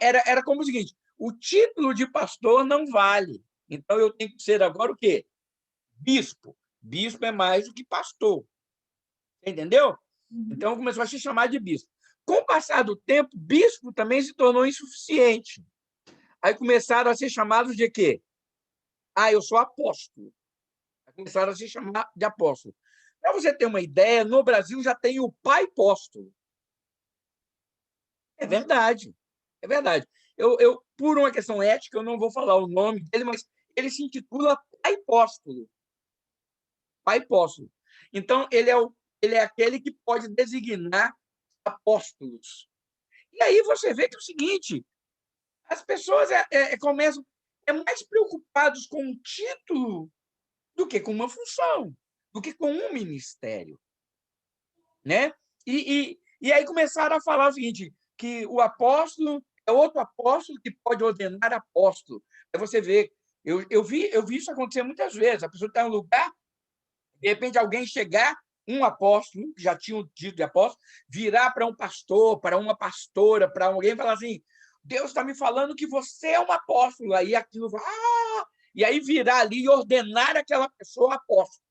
Era como o seguinte: o título de pastor não vale, então eu tenho que ser agora o quê? Bispo. Bispo é mais do que pastor. Entendeu? Então começou a se chamar de bispo. Com o passar do tempo, bispo também se tornou insuficiente. Aí começaram a ser chamados de quê? Eu sou apóstolo. Começaram a se chamar de apóstolo. Para você ter uma ideia, no Brasil já tem o pai apóstolo. É verdade. É verdade. Por uma questão ética, eu não vou falar o nome dele, mas ele se intitula pai apóstolo. Pai apóstolo. Então, ele é aquele que pode designar apóstolos. E aí você vê que é o seguinte: as pessoas começam mais preocupados com o título do que com uma função, do que com um ministério, né? E aí começaram a falar o seguinte, que o apóstolo é outro apóstolo que pode ordenar apóstolo. Aí você vê, eu vi isso acontecer muitas vezes. A pessoa está em um lugar, de repente alguém chegar, um apóstolo, que já tinha o título de apóstolo, virar para um pastor, para uma pastora, para alguém e falar assim: Deus está me falando que você é um apóstolo. Aí aquilo vai, e aí virar ali e ordenar aquela pessoa apóstolo.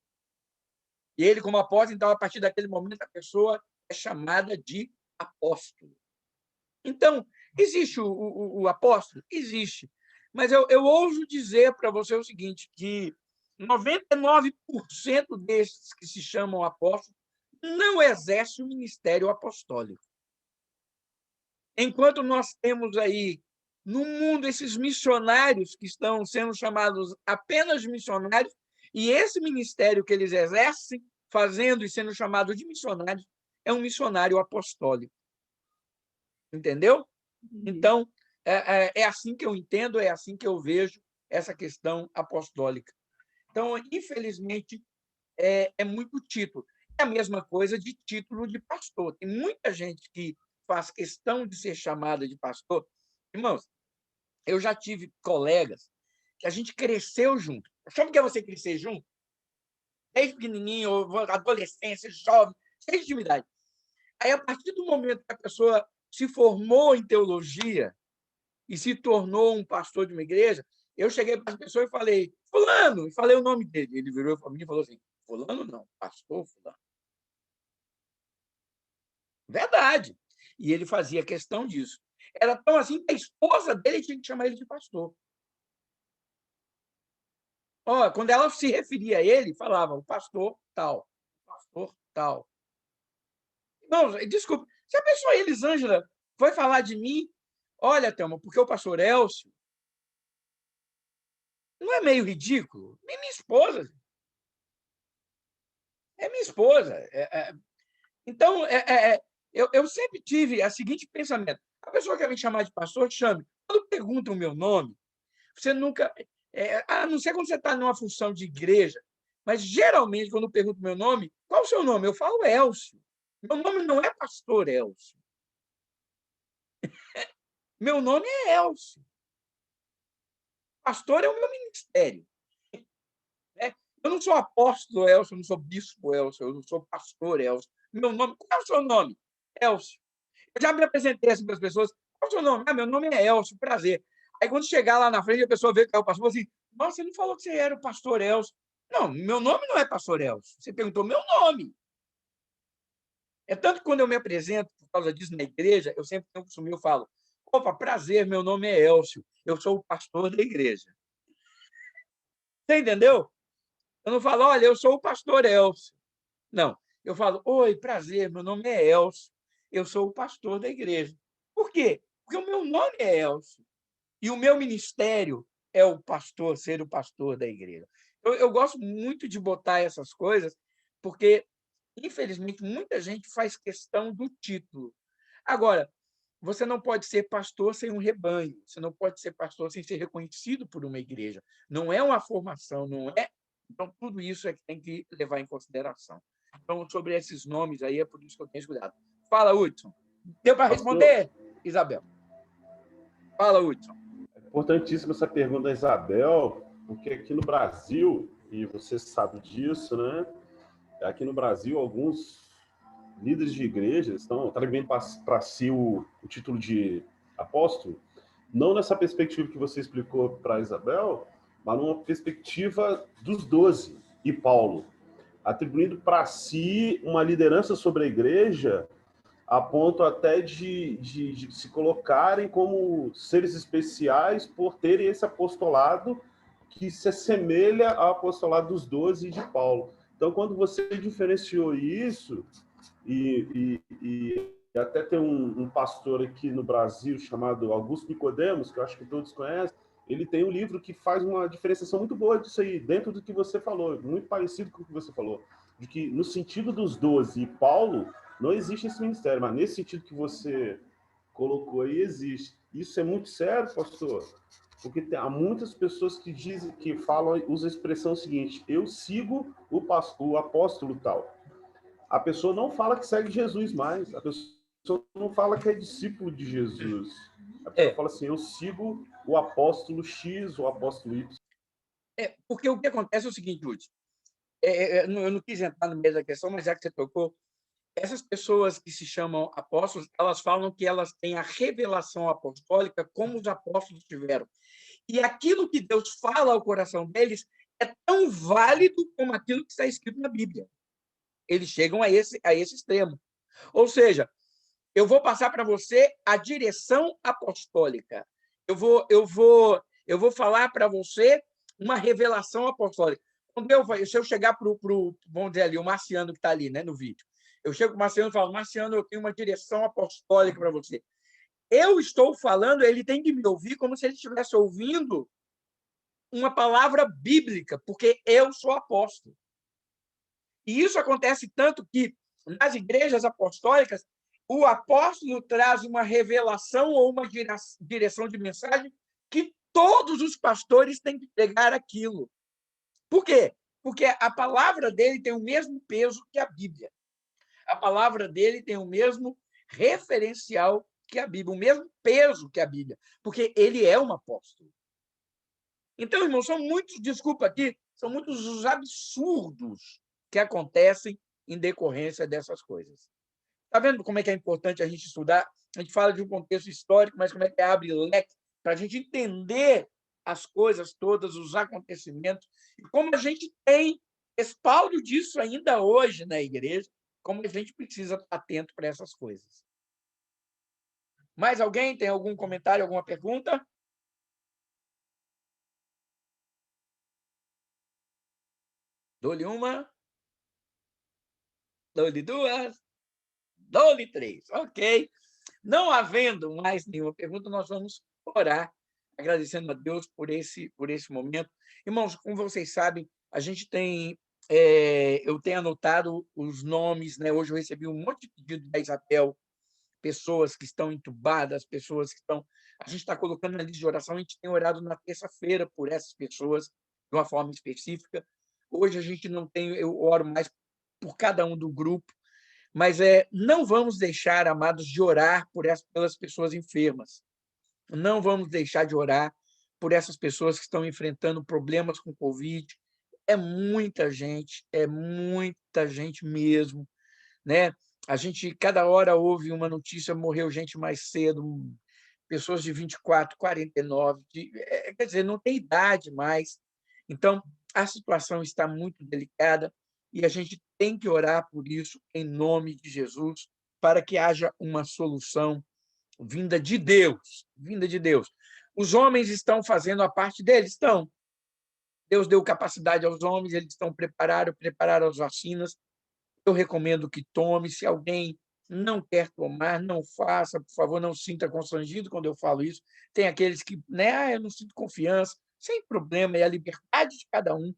E ele, como apóstolo, então, a partir daquele momento, a pessoa é chamada de apóstolo. Então, existe o apóstolo? Existe. Mas eu ouso dizer para você o seguinte, que 99% desses que se chamam apóstolos não exerce o ministério apostólico. Enquanto nós temos aí no mundo esses missionários que estão sendo chamados apenas missionários, e esse ministério que eles exercem, fazendo e sendo chamado de missionários, é um missionário apostólico. Entendeu? Então, é assim que eu entendo, é assim que eu vejo essa questão apostólica. Então, infelizmente, é muito título. É a mesma coisa de título de pastor. Tem muita gente que faz questão de ser chamada de pastor. Irmãos, eu já tive colegas que a gente cresceu junto. Sabe o que é você crescer junto? Desde pequenininho, adolescência, jovem, cheio de intimidade. Aí, a partir do momento que a pessoa se formou em teologia e se tornou um pastor de uma igreja, eu cheguei para as pessoas e falei, fulano, e falei o nome dele. Ele virou para mim e falou assim, fulano não, pastor fulano. Verdade. E ele fazia questão disso. Era tão assim que a esposa dele tinha que chamar ele de pastor. Quando ela se referia a ele, falava o pastor tal, o pastor tal. Não, desculpa, se a pessoa Elisângela foi falar de mim, olha, Thelma, porque o pastor Elcio, não é meio ridículo? Nem minha esposa. É minha esposa. Então, eu sempre tive o seguinte pensamento. A pessoa quer me chamar de pastor, chame. Quando perguntam o meu nome, você nunca... a não ser quando você está numa função de igreja, mas, geralmente, quando perguntam o meu nome, qual o seu nome? Eu falo Elcio. Meu nome não é pastor Elcio. Meu nome é Elcio. Pastor é o meu ministério. Eu não sou apóstolo Elcio, eu não sou bispo Elcio, eu não sou pastor Elcio. Meu nome, qual é o seu nome? Elcio. Eu já me apresentei assim para as pessoas. Qual é o seu nome? Meu nome é Elcio, prazer. Aí, quando chegar lá na frente, a pessoa vê que é o pastor, assim, nossa, você não falou que você era o pastor Elcio. Não, meu nome não é pastor Elcio. Você perguntou meu nome. É tanto que quando eu me apresento por causa disso na igreja, eu sempre tenho costume, eu falo, opa, prazer, meu nome é Elcio, eu sou o pastor da igreja. Você entendeu? Eu não falo, olha, eu sou o pastor Elcio. Não, eu falo, oi, prazer, meu nome é Elcio, eu sou o pastor da igreja. Por quê? Porque o meu nome é Elcio e o meu ministério é o pastor, ser o pastor da igreja. Eu gosto muito de botar essas coisas, porque, infelizmente, muita gente faz questão do título. Agora, você não pode ser pastor sem um rebanho, você não pode ser pastor sem ser reconhecido por uma igreja. Não é uma formação, não é. Então, tudo isso é que tem que levar em consideração. Então, sobre esses nomes aí, é por isso que eu tenho cuidado. Fala, Hudson. Deu para responder, Isabel? Fala, Hudson. É importantíssima essa pergunta da Isabel, porque aqui no Brasil, e você sabe disso, né? Aqui no Brasil, alguns líderes de igrejas estão trazendo para si o título de apóstolo, não nessa perspectiva que você explicou para a Isabel, mas numa perspectiva dos 12 e Paulo, atribuindo para si uma liderança sobre a igreja, a ponto até de se colocarem como seres especiais por terem esse apostolado que se assemelha ao apostolado dos 12 de Paulo. Então, quando você diferenciou isso, e até tem um pastor aqui no Brasil chamado Augusto Nicodemos, que eu acho que todos conhecem, ele tem um livro que faz uma diferenciação muito boa disso aí, dentro do que você falou, muito parecido com o que você falou, de que no sentido dos 12 e Paulo, não existe esse ministério, mas nesse sentido que você colocou aí, existe. Isso é muito sério, pastor, porque há muitas pessoas que dizem, que falam, usam a expressão seguinte, eu sigo o apóstolo tal. A pessoa não fala que segue Jesus mais, a pessoa não fala que é discípulo de Jesus. A pessoa fala assim, eu sigo o apóstolo X, o apóstolo Y. Porque o que acontece é o seguinte, Lúcio, eu não quis entrar no meio da questão, mas já que você tocou, essas pessoas que se chamam apóstolos, elas falam que elas têm a revelação apostólica como os apóstolos tiveram. E aquilo que Deus fala ao coração deles é tão válido como aquilo que está escrito na Bíblia. Eles chegam a esse extremo. Ou seja, eu vou passar para você a direção apostólica. Eu vou falar para você uma revelação apostólica. Se eu chegar para o, vamos dizer ali, o Marciano que está ali, né, no vídeo, eu chego para o Marciano e falo, Marciano, eu tenho uma direção apostólica para você. Eu estou falando, ele tem que me ouvir como se ele estivesse ouvindo uma palavra bíblica, porque eu sou apóstolo. E isso acontece tanto que, nas igrejas apostólicas, o apóstolo traz uma revelação ou uma direção de mensagem que todos os pastores têm que pegar aquilo. Por quê? Porque a palavra dele tem o mesmo peso que a Bíblia. A palavra dele tem o mesmo referencial que a Bíblia, o mesmo peso que a Bíblia, porque ele é um apóstolo. Então, irmãos, desculpa aqui, são muitos os absurdos que acontecem em decorrência dessas coisas. Está vendo como é que é importante a gente estudar? A gente fala de um contexto histórico, mas como é que abre leque para a gente entender as coisas todas, os acontecimentos, e como a gente tem respaldo disso ainda hoje na igreja, como a gente precisa estar atento para essas coisas. Mais alguém tem algum comentário, alguma pergunta? Dou-lhe uma. Dou-lhe duas. Dou-lhe três. Ok. Não havendo mais nenhuma pergunta, nós vamos orar, agradecendo a Deus por esse momento. Irmãos, como vocês sabem, a gente tem... eu tenho anotado os nomes, né? Hoje eu recebi um monte de pedido da Isabel, pessoas que estão entubadas, pessoas que estão... A gente está colocando na lista de oração, a gente tem orado na terça-feira por essas pessoas, de uma forma específica. Hoje a gente não tem... Eu oro mais por cada um do grupo, mas não vamos deixar, amados, de orar pelas pessoas enfermas. Não vamos deixar de orar por essas pessoas que estão enfrentando problemas com Covid. É muita gente mesmo, né? A gente, cada hora, ouve uma notícia, morreu gente mais cedo, pessoas de 24, 49, quer dizer, não tem idade mais. Então, a situação está muito delicada e a gente tem que orar por isso, em nome de Jesus, para que haja uma solução vinda de Deus, vinda de Deus. Os homens estão fazendo a parte deles? Estão. Deus deu capacidade aos homens, eles estão prepararam as vacinas. Eu recomendo que tome. Se alguém não quer tomar, não faça, por favor, não se sinta constrangido quando eu falo isso. Tem aqueles que, né, eu não sinto confiança, sem problema, é a liberdade de cada um.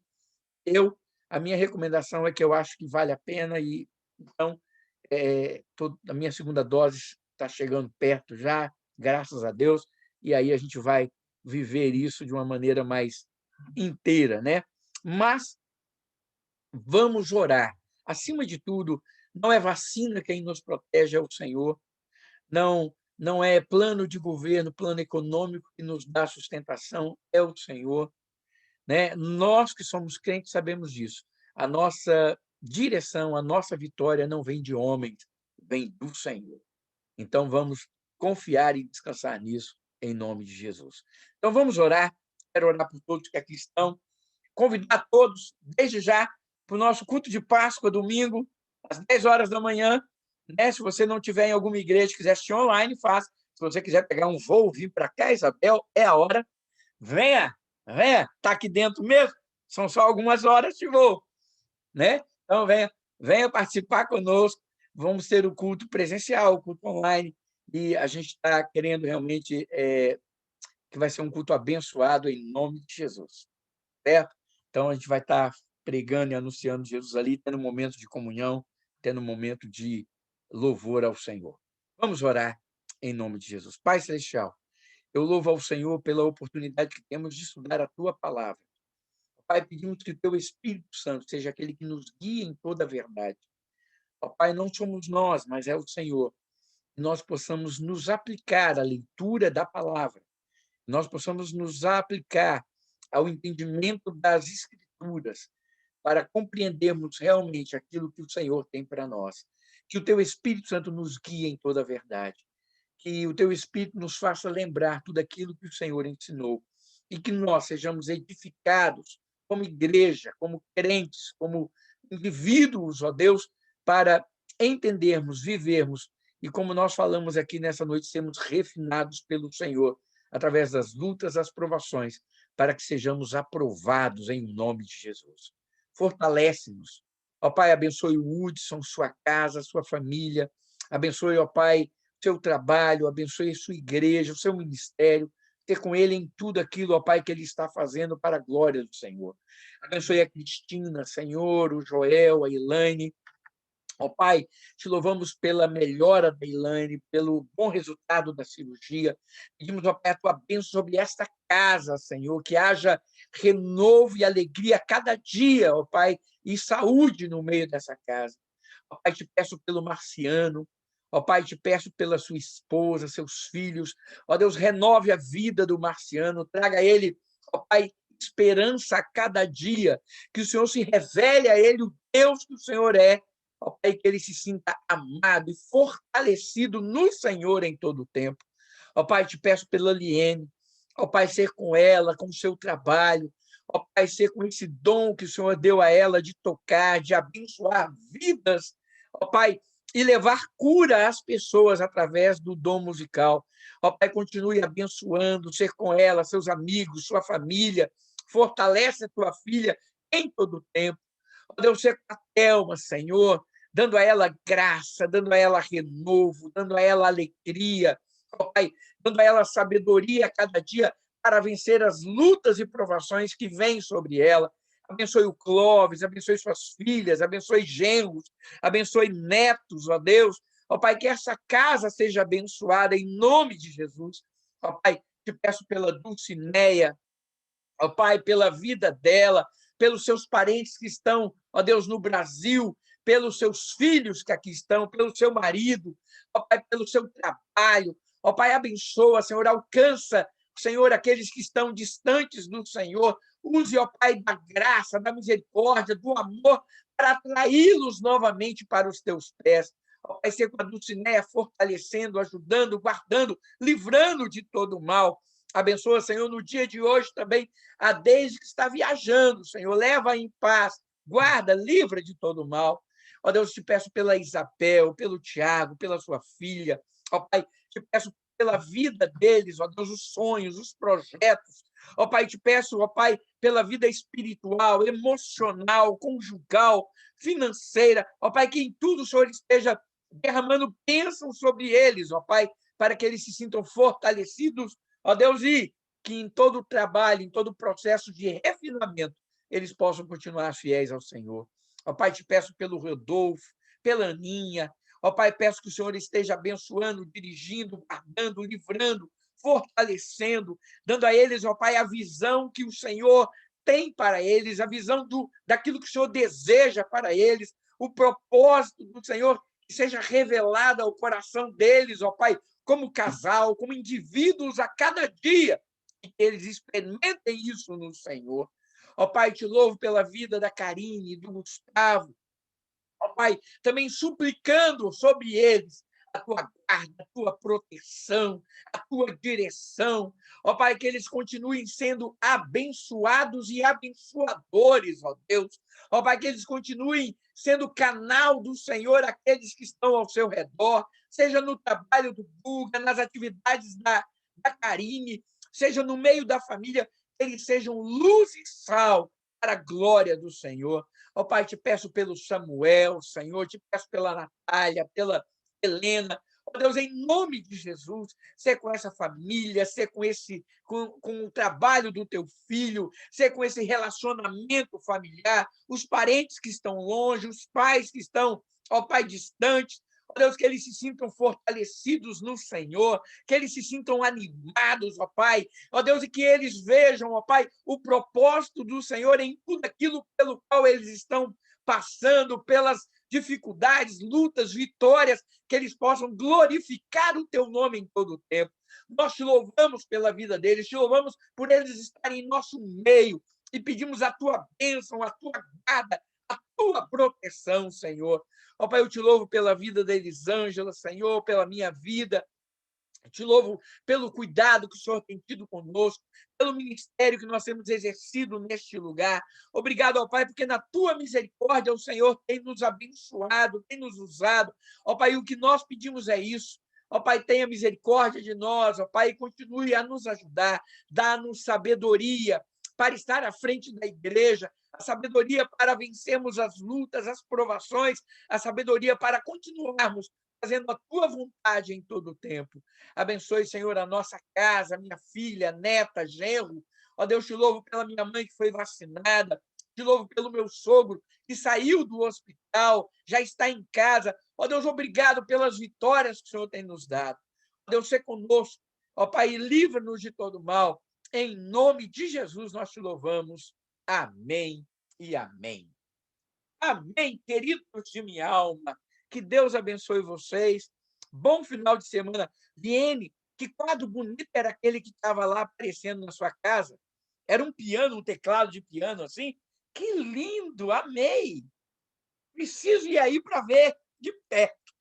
A minha recomendação é que eu acho que vale a pena, e então a minha segunda dose está chegando perto já, graças a Deus, e aí a gente vai viver isso de uma maneira mais inteira, né? Mas vamos orar. Acima de tudo, não é vacina quem nos protege, é o Senhor. Não é plano de governo, plano econômico que nos dá sustentação, é o Senhor, né? Nós que somos crentes sabemos disso. A nossa direção, a nossa vitória não vem de homens, vem do Senhor. Então, vamos confiar e descansar nisso, em nome de Jesus. Então, vamos orar. Quero orar por todos que aqui estão. Convidar todos, desde já, para o nosso culto de Páscoa, domingo, às 10 horas da manhã. Né? Se você não tiver em alguma igreja, quiser assistir online, faça. Se você quiser pegar um voo, vir para cá, Isabel, é a hora. Venha, está aqui dentro mesmo. São só algumas horas de voo. Né? Então, venha participar conosco. Vamos ter o culto presencial, o culto online, e a gente está querendo realmente que vai ser um culto abençoado em nome de Jesus. Certo? Então, a gente vai estar pregando e anunciando Jesus ali, tendo um momento de comunhão, tendo um momento de louvor ao Senhor. Vamos orar em nome de Jesus. Pai Celestial, eu louvo ao Senhor pela oportunidade que temos de estudar a Tua palavra. Pai, pedimos que o Teu Espírito Santo seja aquele que nos guie em toda a verdade. Ó Pai, não somos nós, mas é o Senhor. Nós possamos nos aplicar à leitura da palavra. Nós possamos nos aplicar ao entendimento das Escrituras, para compreendermos realmente aquilo que o Senhor tem para nós. Que o Teu Espírito Santo nos guie em toda a verdade. Que o Teu Espírito nos faça lembrar tudo aquilo que o Senhor ensinou. E que nós sejamos edificados como igreja, como crentes, como indivíduos, ó Deus, para entendermos, vivermos, e como nós falamos aqui nessa noite, sermos refinados pelo Senhor, através das lutas, das provações, para que sejamos aprovados em nome de Jesus. Fortalece-nos. Ó Pai, abençoe o Hudson, sua casa, sua família. Abençoe, ó Pai, seu trabalho, abençoe sua igreja, o seu ministério. Ter com ele em tudo aquilo, ó Pai, que ele está fazendo para a glória do Senhor. Abençoe a Cristina, Senhor, o Joel, a Elaine. Ó Pai, te louvamos pela melhora da Elaine, pelo bom resultado da cirurgia. Pedimos, ó Pai, a tua bênção sobre esta casa, Senhor, que haja renovo e alegria a cada dia, ó Pai, e saúde no meio dessa casa. Ó Pai, te peço pelo Marciano, ó Pai, te peço pela sua esposa, seus filhos. Ó Deus, renove a vida do Marciano, traga a ele, ó Pai, esperança a cada dia, que o Senhor se revele a ele o Deus que o Senhor é. Ó Pai, que ele se sinta amado e fortalecido no Senhor em todo o tempo. Ó Pai, te peço pela Liene, ó Pai, ser com ela, com o seu trabalho, ó Pai, ser com esse dom que o Senhor deu a ela de tocar, de abençoar vidas, ó Pai, e levar cura às pessoas através do dom musical. Ó Pai, continue abençoando, ser com ela, seus amigos, sua família, fortalece a tua filha em todo o tempo. Ó Deus, ser com a Thelma, Senhor, dando a ela graça, dando a ela renovo, dando a ela alegria, ó Pai, dando a ela sabedoria a cada dia para vencer as lutas e provações que vêm sobre ela. Abençoe o Clóvis, abençoe suas filhas, abençoe genros, abençoe netos, ó Deus. Ó Pai, que essa casa seja abençoada em nome de Jesus. Ó Pai, te peço pela Dulcineia, ó Pai, pela vida dela, pelos seus parentes que estão, ó Deus, no Brasil, pelos seus filhos que aqui estão, pelo seu marido, ó Pai, pelo seu trabalho. Ó Pai, abençoa, Senhor, alcança, Senhor, aqueles que estão distantes do Senhor. Use, ó Pai, da graça, da misericórdia, do amor, para atraí-los novamente para os teus pés. Ó Pai, ser com a Dulcineia fortalecendo, ajudando, guardando, livrando de todo o mal. Abençoa, Senhor, no dia de hoje também a Deise que está viajando, Senhor. Leva em paz, guarda, livra de todo o mal. Ó Deus, te peço pela Isabel, pelo Tiago, pela sua filha. Ó Pai, te peço pela vida deles, ó Deus, os sonhos, os projetos. Ó Pai, te peço, ó Pai, pela vida espiritual, emocional, conjugal, financeira. Ó Pai, que em tudo o Senhor esteja derramando bênção sobre eles, ó Pai, para que eles se sintam fortalecidos, ó Deus, e que em todo o trabalho, em todo o processo de refinamento, eles possam continuar fiéis ao Senhor. Ó Pai, te peço pelo Rodolfo, pela Aninha. Ó Pai, peço que o Senhor esteja abençoando, dirigindo, guardando, livrando, fortalecendo, dando a eles, ó Pai, a visão que o Senhor tem para eles, a visão daquilo que o Senhor deseja para eles, o propósito do Senhor que seja revelado ao coração deles, ó Pai, como casal, como indivíduos a cada dia, e que eles experimentem isso no Senhor. Ó Pai, te louvo pela vida da Karine, do Gustavo. Ó Pai, também suplicando sobre eles a tua guarda, a tua proteção, a tua direção. Ó Pai, que eles continuem sendo abençoados e abençoadores, ó Deus. Ó Pai, que eles continuem sendo canal do Senhor àqueles que estão ao seu redor, seja no trabalho do Guga, nas atividades da Karine, seja no meio da família, que eles sejam luz e sal para a glória do Senhor. Ó Pai, te peço pelo Samuel, Senhor, te peço pela Natália, pela Helena. Ó Deus, em nome de Jesus, ser com essa família, ser com o trabalho do teu filho, ser com esse relacionamento familiar, os parentes que estão longe, os pais que estão, ó Pai, distantes. Ó Deus, que eles se sintam fortalecidos no Senhor, que eles se sintam animados, ó Pai. Ó Deus, e que eles vejam, ó Pai, o propósito do Senhor em tudo aquilo pelo qual eles estão passando, pelas dificuldades, lutas, vitórias, que eles possam glorificar o teu nome em todo o tempo. Nós te louvamos pela vida deles, te louvamos por eles estarem em nosso meio e pedimos a tua bênção, a tua guarda, a tua proteção, Senhor. Ó Pai, eu te louvo pela vida da Elisângela, Senhor, pela minha vida, Te louvo pelo cuidado que o Senhor tem tido conosco, pelo ministério que nós temos exercido neste lugar. Obrigado, ó Pai, porque na tua misericórdia o Senhor tem nos abençoado, tem nos usado. Ó Pai, o que nós pedimos é isso. Ó Pai, tenha misericórdia de nós, ó Pai, e continue a nos ajudar, dá-nos sabedoria para estar à frente da igreja, a sabedoria para vencermos as lutas, as provações, a sabedoria para continuarmos fazendo a tua vontade em todo o tempo. Abençoe, Senhor, a nossa casa, minha filha, neta, genro. Ó Deus, te louvo pela minha mãe que foi vacinada, te louvo pelo meu sogro que saiu do hospital, já está em casa. Ó Deus, obrigado pelas vitórias que o Senhor tem nos dado. Ó Deus, ser conosco. Ó Pai, livra-nos de todo mal. Em nome de Jesus nós te louvamos. Amém e amém. Amém, queridos de minha alma. Que Deus abençoe vocês. Bom final de semana. Viene, que quadro bonito era aquele que estava lá aparecendo na sua casa? Era um piano, um teclado de piano assim? Que lindo, amei. Preciso ir aí para ver de perto.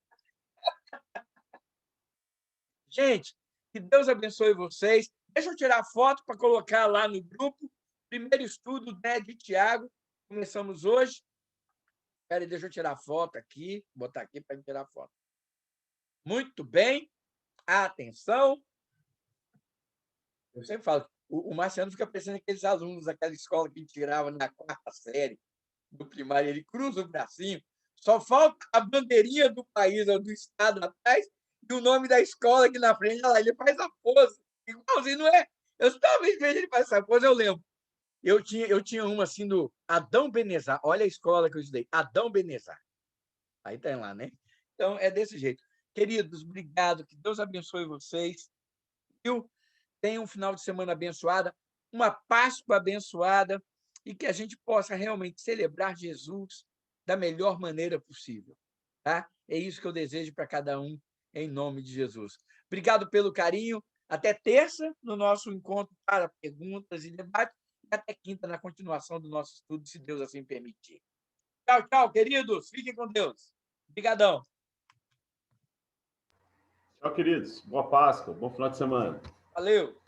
Gente, que Deus abençoe vocês. Deixa eu tirar foto para colocar lá no grupo. Primeiro estudo, né, de Tiago. Começamos hoje. Espera aí, deixa eu tirar foto aqui. Botar aqui para tirar foto. Muito bem. Atenção. Eu sempre falo, o Marciano fica pensando naqueles alunos daquela escola que tirava na 4ª série do primário, ele cruza o bracinho, só falta a bandeirinha do país ou do estado atrás e o nome da escola aqui na frente. Olha lá, ele faz a pose, igualzinho, não é? Eu talvez veja ele faz essa pose, eu lembro. Eu tinha uma assim do Adão Benezar, olha a escola que eu estudei, Adão Benezar. Aí tem lá, né? Então, é desse jeito. Queridos, obrigado, que Deus abençoe vocês. Viu? Tenha um final de semana abençoada, uma Páscoa abençoada e que a gente possa realmente celebrar Jesus da melhor maneira possível. Tá? É isso que eu desejo para cada um, em nome de Jesus. Obrigado pelo carinho. Até terça, no nosso encontro para perguntas e debates, e até quinta, na continuação do nosso estudo, se Deus assim permitir. Tchau, tchau, queridos. Fiquem com Deus. Obrigadão. Tchau, queridos. Boa Páscoa. Bom final de semana. Valeu.